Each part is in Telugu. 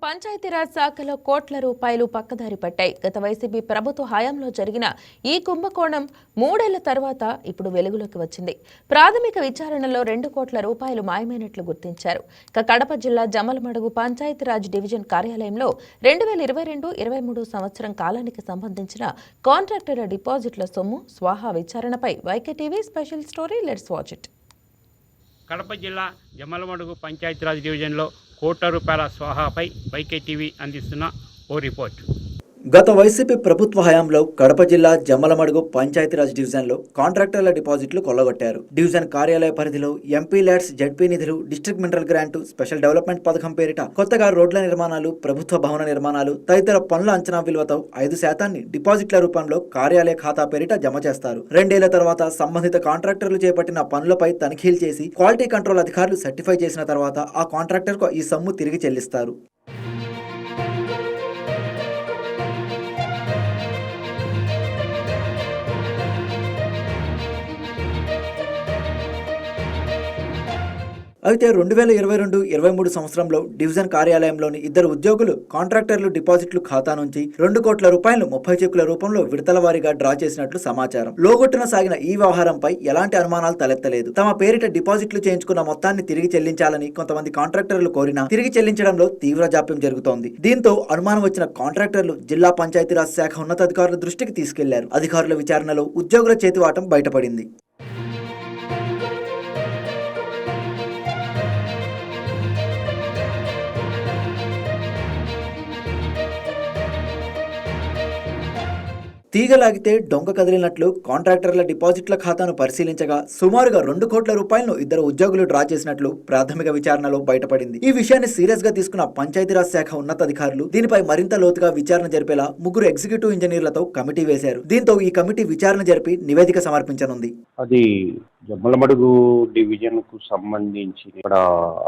పంచాయతీరాజ్ శాఖలో కోట్ల రూపాయలు పక్కదారి పట్టాయి. గత వైసీపీ ప్రభుత్వ హయాంలో జరిగిన ఈ కుంభకోణం 3 ఏళ్ల తర్వాత ఇప్పుడు వెలుగులోకి వచ్చింది. ప్రాథమిక విచారణలో 2 కోట్ల రూపాయలు మాయమైనట్లు గుర్తించారు. కడప జిల్లా జమ్మలమడుగు పంచాయతీరాజ్ డివిజన్ కార్యాలయంలో 2022-23 సంవత్సరం కాలానికి సంబంధించిన కాంట్రాక్టర్ల డిపాజిట్ల సొమ్ము స్వాహా విచారణపై YKTV special story. Let's watch it. Kadapa జిల్లా జమ్మలమడుగు పంచాయతీరాజ్ డివిజన్లో కోట్ల రూపాయల స్వాహాపై వైకేటీవీ అందిస్తున్న ఓ రిపోర్ట్. గత వైసీపీ ప్రభుత్వ హయాంలో కడప జిల్లా జమ్మలమడుగు పంచాయతీరాజ్ డివిజన్లో కాంట్రాక్టర్ల డిపాజిట్లు కొల్లగొట్టారు. డివిజన్ కార్యాలయ పరిధిలో ఎంపీ ల్యాడ్స్, జడ్పీ నిధులు, district mineral grant, special development పథకం పేరిట కొత్తగా రోడ్ల నిర్మాణాలు, ప్రభుత్వ భవన నిర్మాణాలు తదితర పనుల అంచనా విలువతో 5% డిపాజిట్ల రూపంలో కార్యాలయ ఖాతా పేరిట జమ చేస్తారు. 2 ఏళ్ల తర్వాత సంబంధిత కాంట్రాక్టర్లు చేపట్టిన పనులపై తనిఖీలు చేసి క్వాలిటీ కంట్రోల్ అధికారులు సర్టిఫై చేసిన తర్వాత ఆ కాంట్రాక్టర్కు ఈ సొమ్ము తిరిగి చెల్లిస్తారు. అయితే 2022-23 సంవత్సరంలో డివిజన్ కార్యాలయంలోని 2 ఉద్యోగులు కాంట్రాక్టర్లు డిపాజిట్లు ఖాతా నుంచి 2 కోట్ల రూపాయలు 30 చెక్కుల రూపంలో విడతల వారీగా డ్రా చేసినట్లు సమాచారం. లోగొట్టున సాగిన ఈ వ్యవహారంపై ఎలాంటి అనుమానాలు తలెత్తలేదు. తమ పేరిట డిపాజిట్లు చేయించుకున్న మొత్తాన్ని తిరిగి చెల్లించాలని కొంతమంది కాంట్రాక్టర్లు కోరినా తిరిగి చెల్లించడంలో తీవ్ర జాప్యం జరుగుతోంది. దీంతో అనుమానం వచ్చిన కాంట్రాక్టర్లు జిల్లా పంచాయతీరాజ్ శాఖ ఉన్నతాధికారుల దృష్టికి తీసుకెళ్లారు. అధికారుల విచారణలో ఉద్యోగుల చేతివాటం బయటపడింది. తీగలాగితే డొంక కదిలినట్లు కాంట్రాక్టర్ల డిపాజిట్ల ఖాతాను పరిశీలించగా సుమారుగా 2 కోట్ల రూపాయలను 2 ఉద్యోగులు డ్రా చేసినట్లు ప్రాథమిక విచారణలో బయటపడింది. ఈ విషయాన్ని సీరియస్ గా తీసుకున్న పంచాయతీరాజ్ శాఖ ఉన్నతాధికారులు దీనిపై మరింత లోతుగా విచారణ జరిపేలా 3 ఎగ్జిక్యూటివ్ ఇంజనీర్లతో కమిటీ వేశారు. దీంతో ఈ కమిటీ విచారణ జరిపి నివేదిక సమర్పించనుంది. అది జమ్మలమడుగు డివిజన్ కు సంబంధించి ఇక్కడ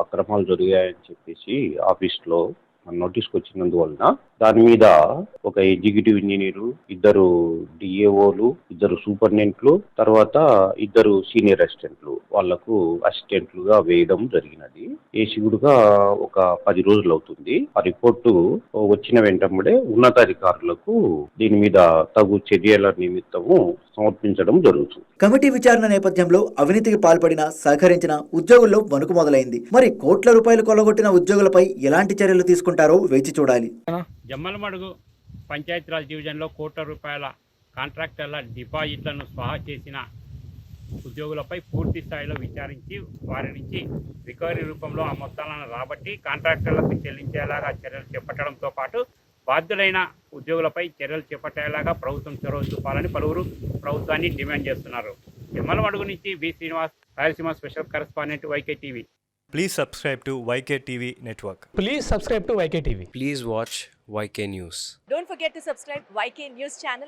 అక్రమాలు జరిగాయని చెప్పేసి ఆఫీస్ లో నోటీస్కి వచ్చినందువలన దాని మీద ఒక ఎగ్జిక్యూటివ్ ఇంజనీరు, 2 డిఏఓలు, 2 సూపరింటెండెంట్లు, తర్వాత 2 సీనియర్ అసిస్టెంట్లు వాళ్లకు అసిస్టెంట్లుగా వేయడం జరిగినది. ఏసీగుడుగా ఒక 10 రోజులు అవుతుంది. ఆ రిపోర్టు వచ్చిన వెంటనే ఉన్నతాధికారులకు దీని మీద తగు చర్యల నిమిత్తము సమర్పించడం జరుగుతుంది. కమిటీ విచారణ నేపథ్యంలో అవినీతికి పాల్పడిన, సహకరించిన ఉద్యోగుల్లో వణుకు మొదలైంది. మరి కోట్ల రూపాయలు కొల్లగొట్టిన ఉద్యోగులపై ఎలాంటి చర్యలు తీసుకుంటారో వేచి చూడాలి. జమ్మలమడుగు పంచాయతీరాజ్ డివిజన్లో కోట్ల రూపాయల కాంట్రాక్టర్ల డిపాజిట్లను స్వాహా చేసిన ఉద్యోగులపై పూర్తి స్థాయిలో విచారించి వారి నుంచి రికవరీ రూపంలో ఆ మొత్తాలను రాబట్టి కాంట్రాక్టర్లకు చెల్లించేలాగా చర్యలు చేపట్టడంతో పాటు బాధ్యులైన ఉద్యోగులపై చర్యలు చేపట్టేలాగా ప్రభుత్వం చొరవ చూపాలని పలువురు ప్రభుత్వాన్ని డిమాండ్ చేస్తున్నారు. జమ్మలమడుగు నుంచి B Srinivas, Rayalaseema special correspondent, YKTV. Please subscribe to YKTV Network. Please subscribe to YKTV. Please watch YK News. Don't forget to subscribe YK News channel.